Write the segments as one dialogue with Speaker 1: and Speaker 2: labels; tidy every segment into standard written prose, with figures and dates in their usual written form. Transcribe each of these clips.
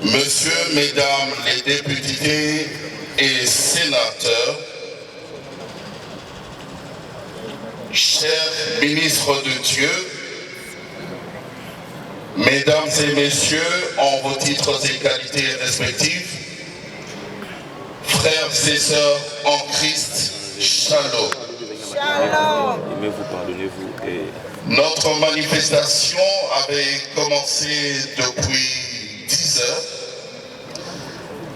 Speaker 1: Monsieur, Mesdames les députés et sénateurs, chers ministres de Dieu, Mesdames et Messieurs, en vos titres et qualités respectifs, frères et sœurs en Christ, Shalom.
Speaker 2: Shalom.
Speaker 1: Notre manifestation avait commencé depuis 10 heures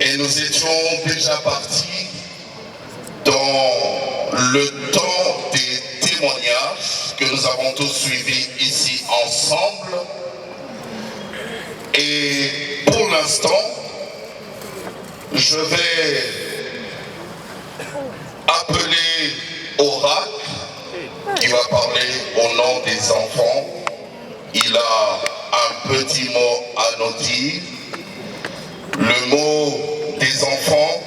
Speaker 1: et nous étions déjà partis dans le temps des témoignages que nous avons tous suivis ici ensemble. Et pour l'instant, je vais appeler Oracle qui va parler au nom des enfants. Il a un petit mot à nous dire. Le mot des enfants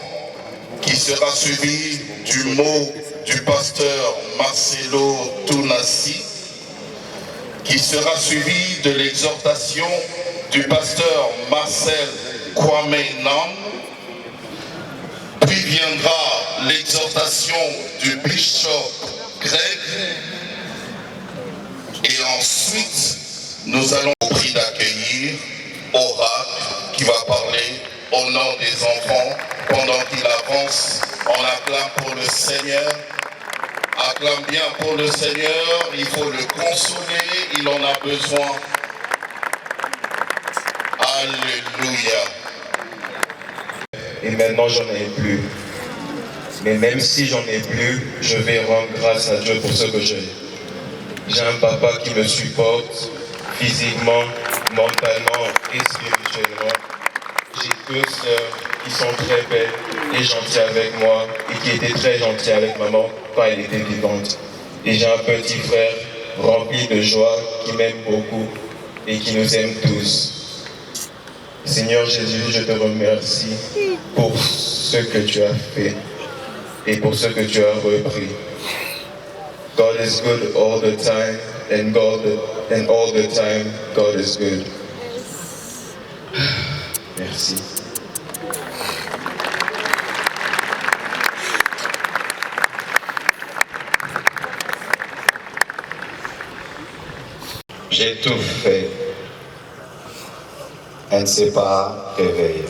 Speaker 1: qui sera suivi du mot du pasteur Marcelo Tounassi, qui sera suivi de l'exhortation du pasteur Marcel Kwame Nam, puis viendra l'exhortation du bishop Greg, et ensuite nous allons au prix d'accueillir Oracle qui va parler au nom des enfants pendant qu'il avance. On acclame pour le Seigneur. Acclame bien pour le Seigneur, il faut le consoler, il en a besoin. Alléluia.
Speaker 3: Et maintenant j'en ai plus. Mais même si j'en ai plus, je vais rendre grâce à Dieu pour ce que j'ai. J'ai un papa qui me supporte physiquement, mentalement et spirituellement. J'ai 2 sœurs qui sont très belles et gentilles avec moi et qui étaient très gentilles avec maman quand elle était vivante. Et j'ai un petit frère rempli de joie qui m'aime beaucoup et qui nous aime tous. Seigneur Jésus, je te remercie pour ce que tu as fait et pour ce que tu as repris. God is good all the time, and all the time, God is good. Merci.
Speaker 4: J'ai tout fait. Elle ne s'est pas réveillée.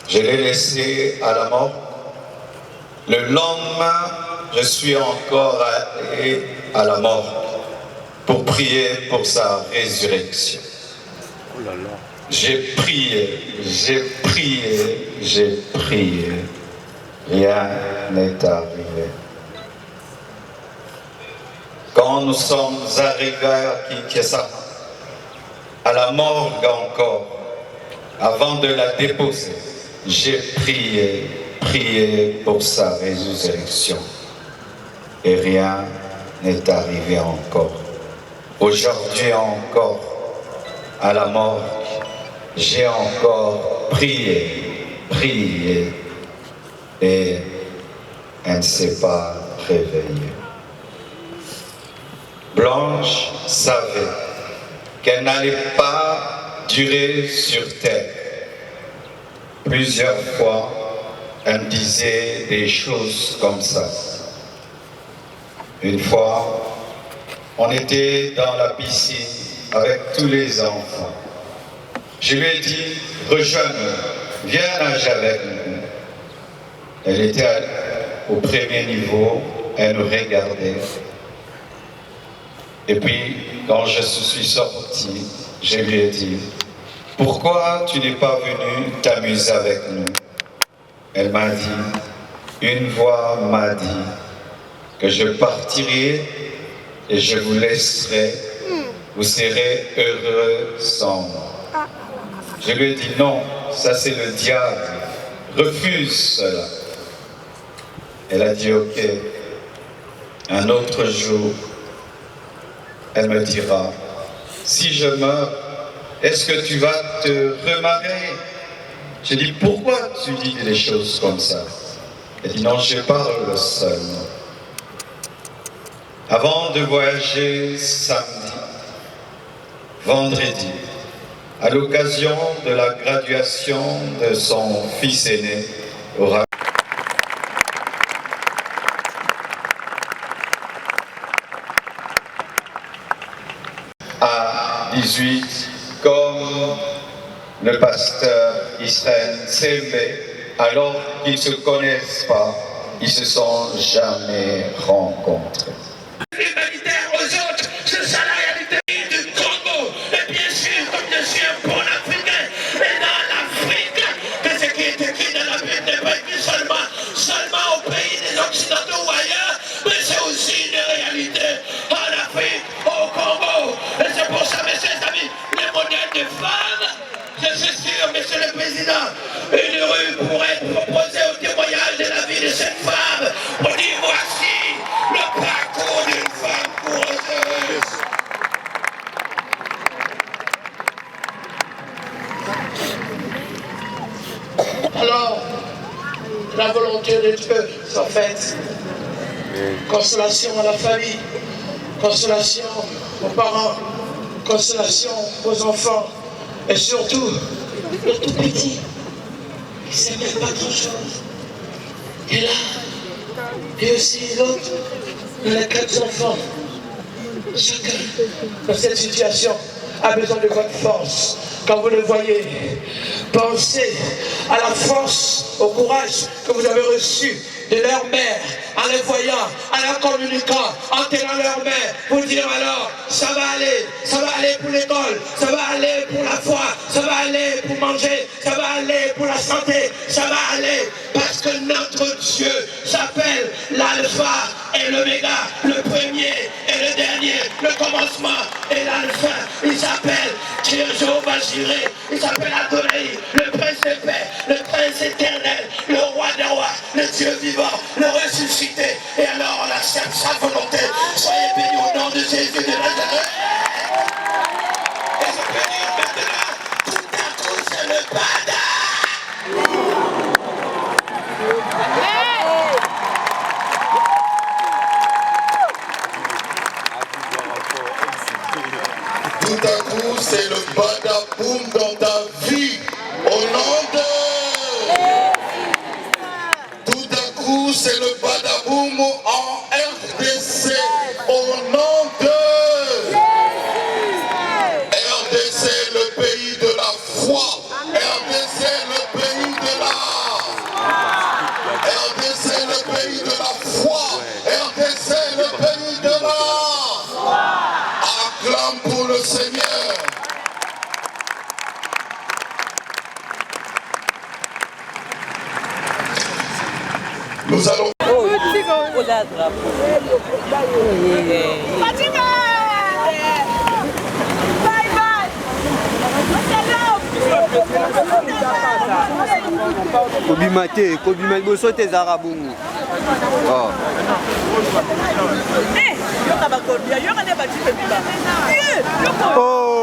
Speaker 4: Je l'ai laissée à la mort. Le lendemain, je suis encore allé à la mort pour prier pour sa résurrection. J'ai prié, j'ai prié, j'ai prié. Rien n'est arrivé. Quand nous sommes arrivés à Kinshasa, à la morgue encore, avant de la déposer, j'ai prié, prié pour sa résurrection. Et rien n'est arrivé encore. Aujourd'hui encore, à la morgue, j'ai encore prié, prié, et elle ne s'est pas réveillée. Blanche savait qu'elle n'allait pas durer sur terre. Plusieurs fois, elle me disait des choses comme ça. Une fois, on était dans la piscine avec tous les enfants. Je lui ai dit, rejoins-nous, viens nager avec nous. Elle était au premier niveau, elle nous regardait. Et puis, quand je suis sorti, Je lui ai dit, pourquoi tu n'es pas venu t'amuser avec nous? Elle m'a dit, une voix m'a dit que je partirai et je vous laisserai, vous serez heureux sans moi. Je lui ai dit, non, ça c'est le diable, refuse cela. Elle a dit, ok, un autre jour, elle me dira, si je meurs, est-ce que tu vas te remarier? J'ai dit, pourquoi tu dis des choses comme ça? Elle dit, non, je parle seul. Avant de voyager samedi, vendredi, à l'occasion de la graduation de son fils aîné, aura à 18, comme le pasteur Israël s'aimait, alors qu'ils ne se connaissent pas, ils ne se sont jamais rencontrés.
Speaker 5: L'humanitaire aux autres, c'est ça la réalité du Congo. Et bien sûr, comme je suis un bon Africain, et dans l'Afrique, que ce qui est écrit dans la Bible n'est pas écrit seulement au pays des Occidentaux ou ailleurs, mais c'est aussi une réalité en Afrique, au Congo. Et c'est pour ça, mes chers amis, les modèles de femmes, je suis sûr, monsieur le président, une rue pourrait être proposée au témoignage de la vie de cette femme pour dire voici le parcours d'une femme courageuse. Alors, la volonté de Dieu soit faite. Consolation à la famille, consolation aux parents, consolation aux enfants, et surtout, le tout petit, qui ne sait même pas grand-chose. Et là, et aussi l'autre, il a 4 enfants. Chacun, dans cette situation, a besoin de votre force. Quand vous le voyez, pensez à la force, au courage que vous avez reçu de leur mère, en les voyant, en leur communiquant, en tenant leur main, pour dire alors, ça va aller pour l'école, ça va aller pour la foi, ça va aller pour manger, ça va aller pour la santé, ça va aller parce que notre Dieu s'appelle l'alpha et l'oméga, le premier et le dernier, le commencement et la fin. Il s'appelle Jéhovah Jireh, il s'appelle Adonai, le prince de paix, le prince éternel, le roi des rois, le Dieu vivant, le ressuscité. Et alors on accepte sa volonté. Soyez bénis au nom de Jésus de Nazareth. Et je peux dire maintenant, tout à coup c'est le bada.
Speaker 1: Tout à coup, c'est le badaboum dans ta vie. Au nom de... Tout à coup, c'est le badaboum en RDC. Au nom de... RDC, le pays de la foi. RDC, le pays de la... RDC, le pays de la foi. RDC, le pays de la... Acclame pour le Seigneur. Nous allons...
Speaker 6: Kobimate, kobimate, boso te zarabungu. Oh. Oh.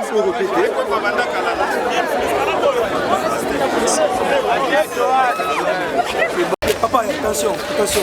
Speaker 6: faut répéter. Papa, attention, attention.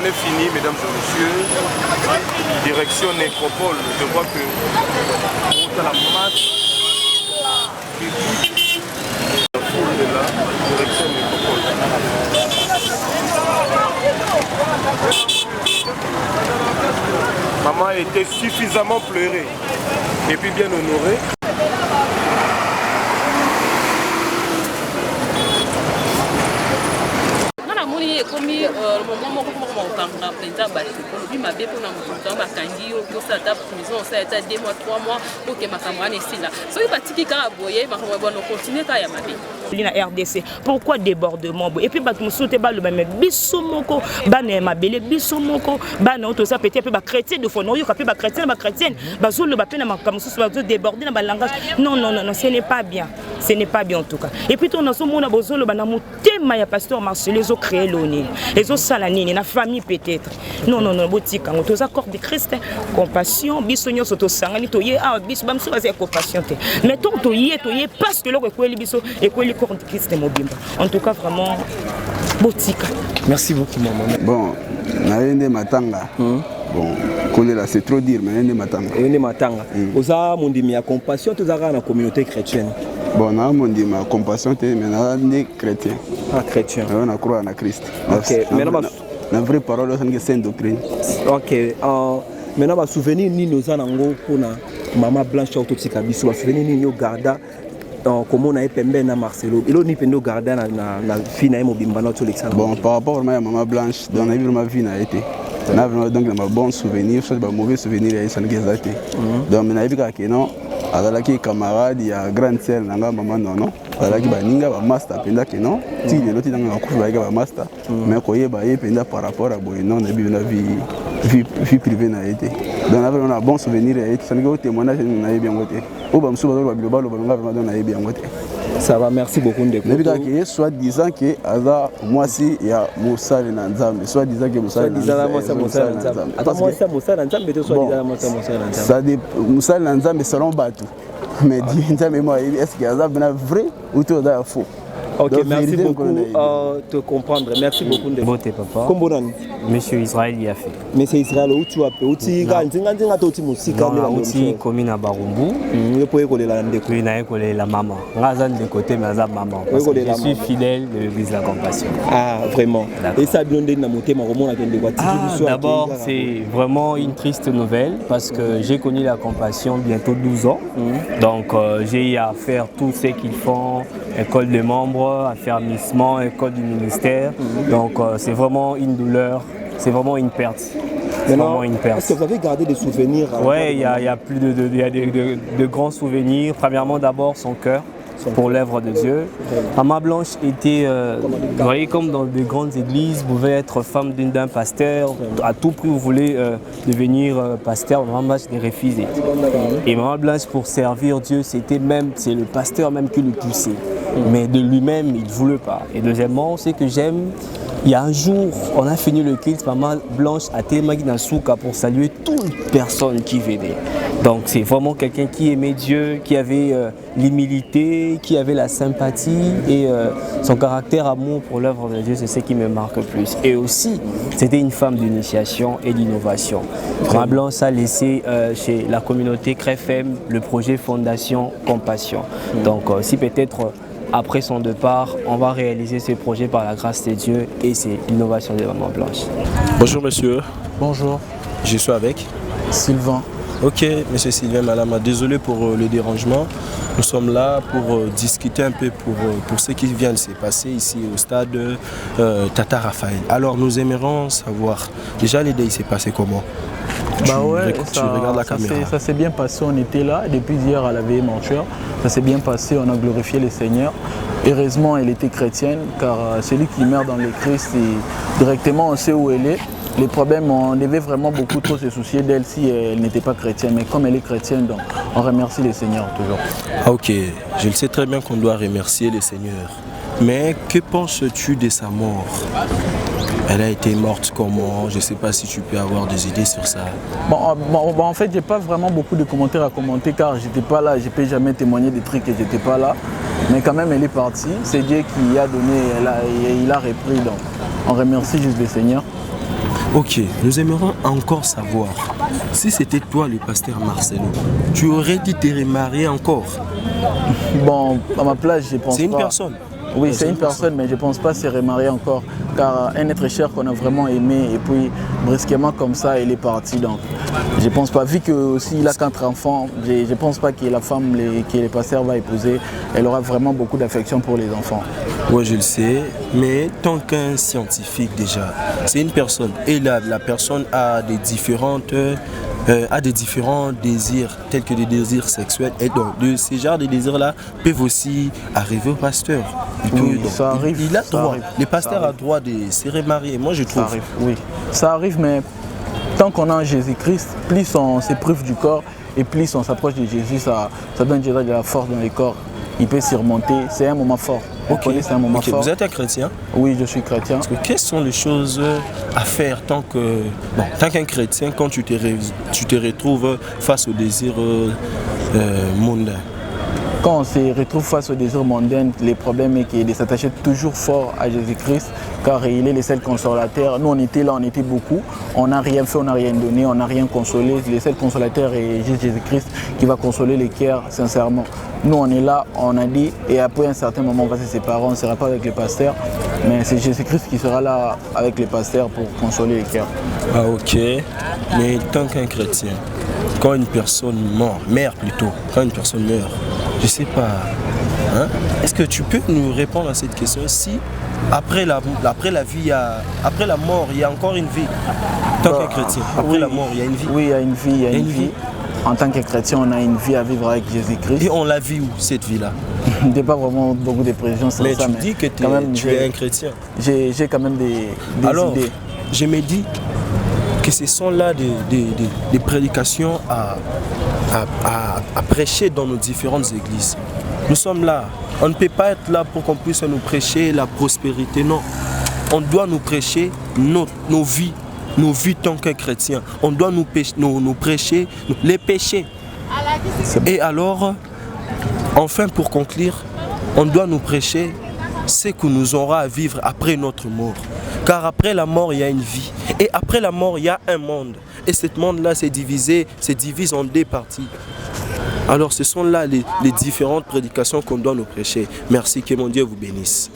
Speaker 7: c'en est fini, mesdames et messieurs. Direction Nécropole. Je vois que la masse la foule est là. Direction Nécropole. Maman a été suffisamment pleurée et puis bien honorée.
Speaker 8: Comme le moment où on va ma bébé pour nous ma candy ou ça maison ça a été 2 mois 3 mois pour que ma camarade est là. So il va tiki ka boyer ma camarade continuer ka ya ma bébé.
Speaker 9: Na RDC pourquoi débordement et puis bato musote ba le même biso moko bana ma belle biso moko bana to ça peut-être ba chrétien de fond yo ka pe ba chrétienne ba zo le ba pe na makamusu ba zo déborder na ba langage non ce n'est pas bien en tout cas et puis on a so mona bozo le bana motema ya pasteur Marcel les ont créé l'oni les ont salanini na famille peut-être non botika to ça corps de Christ compassion biso nyo soto sangani to ye a biso ba mso ba compassion te mais ton to ye parce que le ko biso et ko en tout cas, vraiment, botika.
Speaker 10: Merci beaucoup, maman.
Speaker 6: Bon, Naende Matanga. Bon, là, c'est trop dire, mais Naende Matanga.
Speaker 10: Naende Matanga. Vous avez mon a compassion, tu as la communauté chrétienne.
Speaker 6: Bon, on a mon ma compassion, mais on est chrétien.
Speaker 10: Ah, chrétien.
Speaker 6: On a croit en Christ.
Speaker 10: Ok, maintenant,
Speaker 6: la vraie parole, c'est une sainte doctrine.
Speaker 10: Ok, maintenant, ma souvenir, ni nous avons pour maman Blanche Autotika, ma souvenir, ni nous garda. Comment on a épemé na Marcelo et l'on y pendo garder na fille na mobimba na Alexandre.
Speaker 6: Bon, par rapport à maman Blanche, dans la vie de ma vie n'a été. Na donc un bon souvenir, soit un mauvais souvenir et ça n'a été. Donc na vie que non, alors qui camarade, il y a grande sœur nanga maman non. Alors qui baninga ba master penda que non. Si les autres dans la couche ba master, mais koye ba penda par rapport à boy non na vie privée n'a été. Donc on a un bon souvenir et ça n'a été témoignage n'a bien voté.
Speaker 10: Ça va, merci beaucoup.
Speaker 6: Soit disant que moi si il y a Moussa et Nanzambe, soit disant que Moussa et Nanzambe selon Batou. Mais est-ce qu'il y a un vrai ou tout est faux?
Speaker 10: Ok, merci beaucoup de comprendre. Merci beaucoup de
Speaker 11: voter, papa. Monsieur Israël y a fait.
Speaker 10: Monsieur Israël, où tu as fait? Où tu as fait?
Speaker 11: Commune à Barumbu. Oui, la maman. De côté, mais maman. Je suis fidèle de l'église de la Compassion.
Speaker 10: Ah, vraiment. Et ça,
Speaker 11: d'abord, c'est vraiment une triste nouvelle parce que j'ai connu la Compassion bientôt 12 ans. Donc, j'ai eu à faire tout ce qu'ils font, école de membres, affermissement, école du ministère. Donc c'est vraiment une douleur, c'est vraiment une perte.
Speaker 10: Est-ce que vous avez gardé des souvenirs?
Speaker 11: Oui, il y a plus de grands souvenirs. Premièrement, d'abord son cœur pour l'œuvre de Dieu. Maman Blanche était, vous voyez, comme dans de grandes églises, vous pouvez être femme d'un pasteur, à tout prix vous voulez devenir pasteur, Maman Blanche est refusée. Et Maman Blanche, pour servir Dieu, c'est le pasteur même qui le poussait. Mais de lui-même, il ne voulait pas. Et deuxièmement, c'est que j'aime, il y a un jour, on a fini le culte, Maman Blanche a télémagé dans Souka pour saluer toutes les personnes qui venaient. Donc c'est vraiment quelqu'un qui aimait Dieu, qui avait l'humilité, qui avait la sympathie et son caractère amour pour l'œuvre de Dieu, c'est ce qui me marque le plus. Et aussi, c'était une femme d'initiation et d'innovation. Maman Blanche a laissé chez la communauté CREFM le projet Fondation Compassion. Donc si peut-être après son départ, on va réaliser ce projet par la grâce de Dieu et c'est l'innovation de Maman Blanche.
Speaker 12: Bonjour monsieur.
Speaker 13: Bonjour.
Speaker 12: Je suis avec
Speaker 13: Sylvain.
Speaker 12: Ok, monsieur Sylvain Malama, désolé pour le dérangement. Nous sommes là pour discuter un peu pour ce qui vient de se passer ici au stade Tata Raphaël. Alors nous aimerions savoir, déjà l'idée s'est passée comment? Tu regardes la caméra.
Speaker 13: Ça s'est bien passé, on était là depuis hier à la veillée mortuaire. Ça s'est bien passé, on a glorifié le Seigneur. Heureusement, elle était chrétienne car celui qui meurt dans le Christ, directement on sait où elle est. Les problèmes, on devait vraiment beaucoup trop se soucier d'elle si elle n'était pas chrétienne. Mais comme elle est chrétienne, donc, on remercie le Seigneur toujours.
Speaker 12: Ah, ok, je le sais très bien qu'on doit remercier le Seigneur. Mais que penses-tu de sa mort? Elle a été morte comment? Je ne sais pas si tu peux avoir des idées sur ça.
Speaker 13: En fait, je n'ai pas vraiment beaucoup de commentaires à commenter car je n'étais pas là. Je ne peux jamais témoigner des trucs et je n'étais pas là. Mais quand même, elle est partie. C'est Dieu qui a donné, il a repris. Donc, on remercie juste le Seigneur.
Speaker 12: Ok, nous aimerions encore savoir, si c'était toi le pasteur Marcelo, tu aurais dit te remarier encore?
Speaker 13: Bon, à ma place, je pense pas.
Speaker 12: C'est une personne?
Speaker 13: Oui, c'est une personne, mais je ne pense pas se remarier encore, car un être cher qu'on a vraiment aimé, et puis brusquement comme ça, il est parti. Donc, je ne pense pas, vu qu'il a 4 enfants, je ne pense pas que la femme que le pasteur va épouser, elle aura vraiment beaucoup d'affection pour les enfants.
Speaker 12: Oui, je le sais, mais tant qu'un scientifique déjà, c'est une personne, et la personne a des différents désirs, tels que des désirs sexuels, et donc ces genres de désirs-là peuvent aussi arriver au pasteur.
Speaker 13: Ça arrive.
Speaker 12: Il a droit. Le pasteur a droit de se remarier, moi je trouve.
Speaker 13: Ça arrive, oui. Ça arrive, mais tant qu'on a Jésus-Christ, plus on s'éprouve du corps et plus on s'approche de Jésus, ça donne déjà de la force dans le corps. Il peut surmonter. C'est un moment fort. C'est un moment fort.
Speaker 12: Vous êtes un chrétien?
Speaker 13: Oui, je suis chrétien.
Speaker 12: Parce que quelles sont les choses à faire tant qu'un chrétien, quand tu te retrouves face au désir mondain?
Speaker 13: Quand on se retrouve face au désir mondain, le problème est qu'il est s'attacher toujours fort à Jésus-Christ, car il est le seul consolateur. Nous, on était là, on était beaucoup. On n'a rien fait, on n'a rien donné, on n'a rien consolé. Le seul consolateur est juste Jésus-Christ qui va consoler les cœurs sincèrement. Nous, on est là, on a dit, et après un certain moment, on va se séparer, on ne sera pas avec le pasteur, mais c'est Jésus-Christ qui sera là avec le pasteur pour consoler les cœurs.
Speaker 12: Ah ok, mais tant qu'un chrétien, quand une personne meurt plutôt, quand une personne meurt, je sais pas, hein? Est-ce que tu peux nous répondre à cette question? Si après la mort, il y a encore une vie, tant qu'un chrétien, après la mort, il y a une vie?
Speaker 13: Oui, il y a une vie, il y a une vie. En tant que chrétien, on a une vie à vivre avec Jésus-Christ.
Speaker 12: Et on la vit où, cette vie-là?
Speaker 13: Il n'y a pas vraiment beaucoup de pression sur
Speaker 12: mais
Speaker 13: ça.
Speaker 12: Tu dis que tu es un chrétien.
Speaker 13: J'ai quand même des
Speaker 12: Alors,
Speaker 13: idées.
Speaker 12: Je me dis que ce sont là des prédications à prêcher dans nos différentes églises. Nous sommes là. On ne peut pas être là pour qu'on puisse nous prêcher la prospérité, non. On doit nous prêcher nos vies tant qu'un chrétien. On doit nous prêcher les péchés. Et alors, enfin pour conclure, on doit nous prêcher ce que nous aurons à vivre après notre mort. Car après la mort, il y a une vie. Et après la mort, il y a un monde. Et ce monde-là se divise en 2 parties. Alors ce sont là les différentes prédications qu'on doit nous prêcher. Merci, que mon Dieu vous bénisse.